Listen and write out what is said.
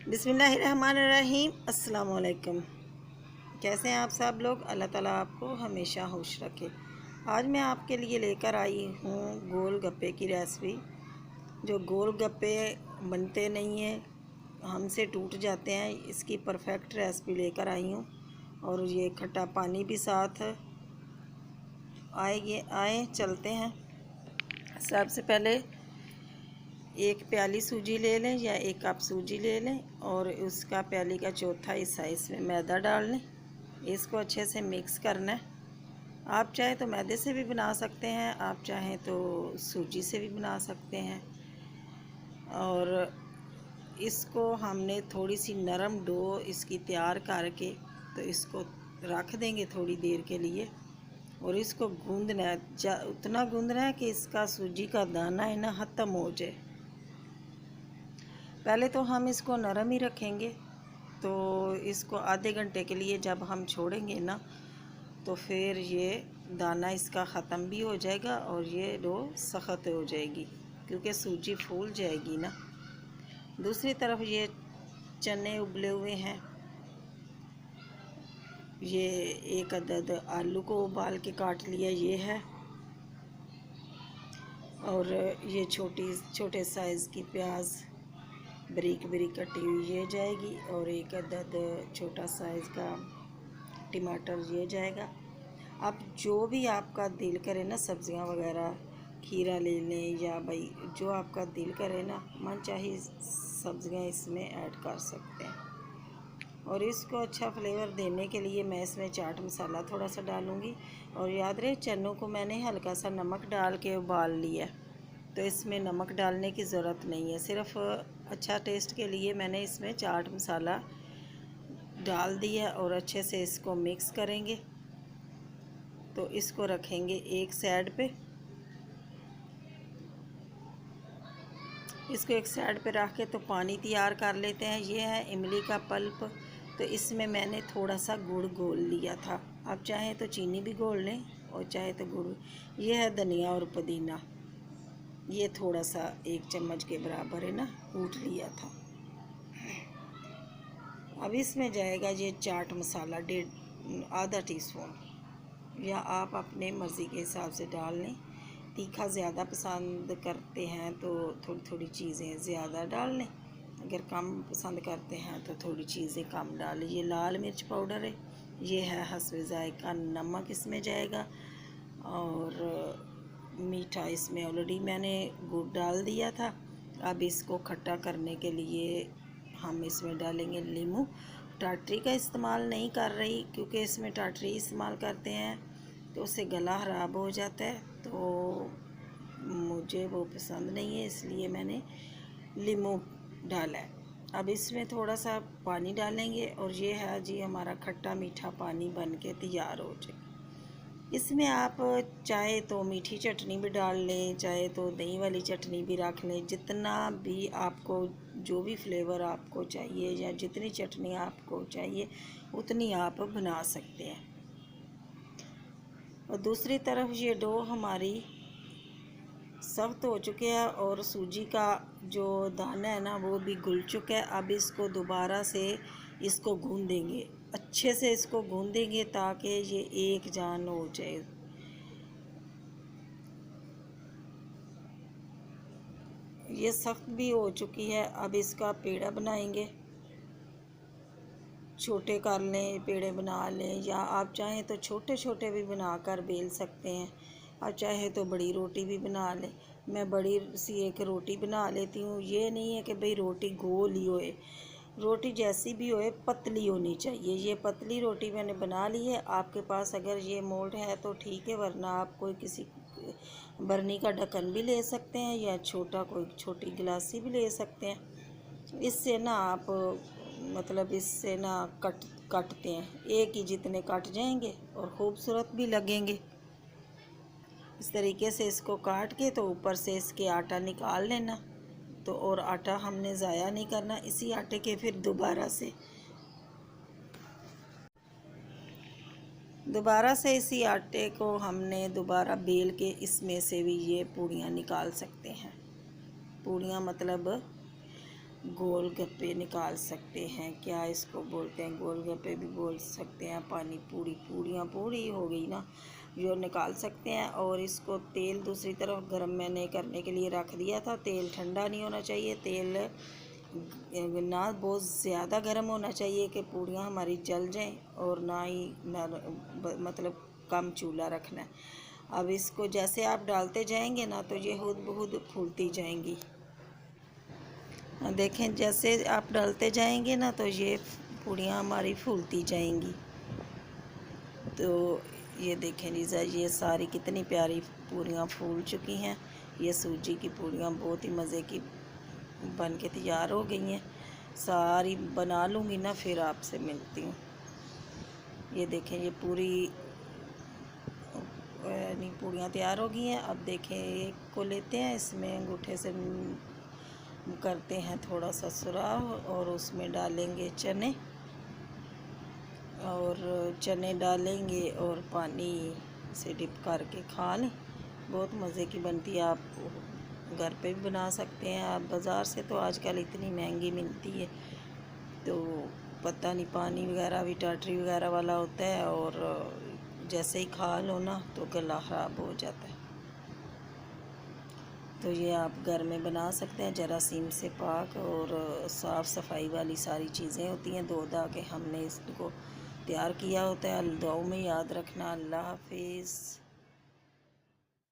बिस्मिल्लाहिर्रहमानिर्रहीम। अस्सलाम वालेकुम। कैसे हैं आप सब लोग? अल्लाह ताला आपको हमेशा खुश रखे। आज मैं आपके लिए लेकर आई हूँ गोल गप्पे की रेसिपी। जो गोल गप्पे बनते नहीं हैं, हमसे टूट जाते हैं, इसकी परफेक्ट रेसिपी लेकर आई हूँ। और ये खट्टा पानी भी साथ आए चलते हैं। सबसे पहले एक प्याली सूजी ले लें या एक कप सूजी ले लें और उसका प्याली का चौथा हिस्सा इसमें मैदा डाल लें। इसको अच्छे से मिक्स करना है। आप चाहे तो मैदे से भी बना सकते हैं, आप चाहें तो सूजी से भी बना सकते हैं। और इसको हमने थोड़ी सी नरम डो इसकी तैयार करके तो इसको रख देंगे थोड़ी देर के लिए। और इसको गूंदना है, उतना गूंदना है कि इसका सूजी का दाना है ना ख़त्म हो जाए। पहले तो हम इसको नरम ही रखेंगे, तो इसको आधे घंटे के लिए जब हम छोड़ेंगे ना तो फिर ये दाना इसका ख़त्म भी हो जाएगा और ये डो सख्त हो जाएगी क्योंकि सूजी फूल जाएगी ना। दूसरी तरफ ये चने उबले हुए हैं। ये एक अदद आलू को उबाल के काट लिया ये है। और ये छोटे साइज़ की प्याज बारीक बारीक कटी हुई ये जाएगी। और एक अदद छोटा साइज़ का टमाटर ये जाएगा। अब जो भी आपका दिल करे ना, सब्ज़ियां वगैरह खीरा ले लें या भाई जो आपका दिल करे ना, मन चाहे सब्ज़ियां इसमें ऐड कर सकते हैं। और इसको अच्छा फ्लेवर देने के लिए मैं इसमें चाट मसाला थोड़ा सा डालूँगी। और याद रहे चनों को मैंने हल्का सा नमक डाल के उबाल लिया, तो इसमें नमक डालने की ज़रूरत नहीं है। सिर्फ अच्छा टेस्ट के लिए मैंने इसमें चाट मसाला डाल दिया और अच्छे से इसको मिक्स करेंगे। तो इसको रखेंगे एक साइड पे। इसको एक साइड पे रख के तो पानी तैयार कर लेते हैं। ये है इमली का पल्प, तो इसमें मैंने थोड़ा सा गुड़ घोल लिया था। आप चाहें तो चीनी भी घोल लें और चाहे तो गुड़। ये है धनिया और पुदीना, ये थोड़ा सा 1 चम्मच के बराबर है ना, कूट लिया था। अब इसमें जाएगा ये चाट मसाला आधा टीस्पून, या आप अपने मर्ज़ी के हिसाब से डाल लें। तीखा ज़्यादा पसंद करते हैं तो थोड़ी थोड़ी चीज़ें ज़्यादा डाल लें, अगर कम पसंद करते हैं तो थोड़ी चीज़ें कम डाल लें। ये लाल मिर्च पाउडर है, ये है हस्बे ज़ायक़ा नमक इसमें जाएगा। और मीठा इसमें ऑलरेडी मैंने गुड़ डाल दिया था। अब इसको खट्टा करने के लिए हम इसमें डालेंगे नींबू। टाटरी का इस्तेमाल नहीं कर रही क्योंकि इसमें टाटरी इस्तेमाल करते हैं तो उससे गला ख़राब हो जाता है, तो मुझे वो पसंद नहीं है, इसलिए मैंने नींबू डाला है। अब इसमें थोड़ा सा पानी डालेंगे और ये है जी हमारा खट्टा मीठा पानी बन के तैयार हो जाए। इसमें आप चाहे तो मीठी चटनी भी डाल लें, चाहे तो दही वाली चटनी भी रख लें। जितना भी आपको जो भी फ्लेवर आपको चाहिए या जितनी चटनी आपको चाहिए उतनी आप बना सकते हैं। और दूसरी तरफ ये डो हमारी सख्त हो चुके हैं और सूजी का जो दाना है ना वो भी घुल चुका है। अब इसको दोबारा से इसको गूंदेंगे, अच्छे से इसको गूंदेंगे ताकि ये एक जान हो जाए। ये सख्त भी हो चुकी है। अब इसका पेड़ा बनाएंगे, छोटे कर लें, पेड़े बना लें, या आप चाहें तो छोटे छोटे भी बनाकर बेल सकते हैं। आप चाहे तो बड़ी रोटी भी बना लें। मैं बड़ी सी एक रोटी बना लेती हूँ। ये नहीं है कि भाई रोटी गोल ही होए, रोटी जैसी भी होए पतली होनी चाहिए। ये पतली रोटी मैंने बना ली है। आपके पास अगर ये मोल्ड है तो ठीक है, वरना आप कोई किसी बर्नी का ढक्कन भी ले सकते हैं या कोई छोटी गिलासी भी ले सकते हैं। इससे ना आप मतलब इससे ना काटते हैं एक ही जितने काट जाएंगे और ख़ूबसूरत भी लगेंगे। इस तरीके से इसको काट के तो ऊपर से इसके आटा निकाल लेना। तो और आटा हमने ज़ाया नहीं करना, इसी आटे के फिर दोबारा से इसी आटे को हमने दोबारा बेल के इसमें से भी ये पूड़ियाँ निकाल सकते हैं। पूड़ियाँ मतलब गोलगप्पे निकाल सकते हैं, क्या इसको बोलते हैं, गोलगप्पे भी बोल सकते हैं, पानी पूड़ी, पूड़ियाँ पूड़ी हो गई ना, जो निकाल सकते हैं। और इसको तेल दूसरी तरफ गरम मैंने करने के लिए रख दिया था। तेल ठंडा नहीं होना चाहिए, तेल ना बहुत ज़्यादा गर्म होना चाहिए कि पूड़ियाँ हमारी जल जाएं, और ना ही मतलब कम चूल्हा रखना है। अब इसको जैसे आप डालते जाएंगे ना तो ये खुद ब खुद फूलती जाएंगी। देखें, जैसे आप डालते जाएंगे ना तो ये पूड़ियाँ हमारी फूलती जाएंगी। तो ये देखें लीज़ा, ये सारी कितनी प्यारी पूड़ियाँ फूल चुकी हैं। ये सूजी की पूड़ियाँ बहुत ही मज़े की बन के तैयार हो गई हैं। सारी बना लूँगी ना, फिर आपसे मिलती हूँ। ये देखें, ये पूरी नहीं पूड़ियाँ तैयार हो गई हैं। अब देखें, एक को लेते हैं, इसमें अंगूठे से करते हैं थोड़ा सा सुराख, और उसमें डालेंगे चने, और चने डालेंगे और पानी से डिप करके खा लें। बहुत मज़े की बनती है। आप घर पे भी बना सकते हैं। आप बाज़ार से तो आजकल इतनी महंगी मिलती है, तो पता नहीं, पानी वगैरह भी टाटरी वगैरह वाला होता है, और जैसे ही खा लो ना तो गला ख़राब हो जाता है। तो ये आप घर में बना सकते हैं, जरासीम से पाक और साफ़ सफाई वाली सारी चीज़ें होती हैं। धो धा के हमने इसको तैयार किया होता है। दुआओं में याद रखना। अल्लाह हाफिज़।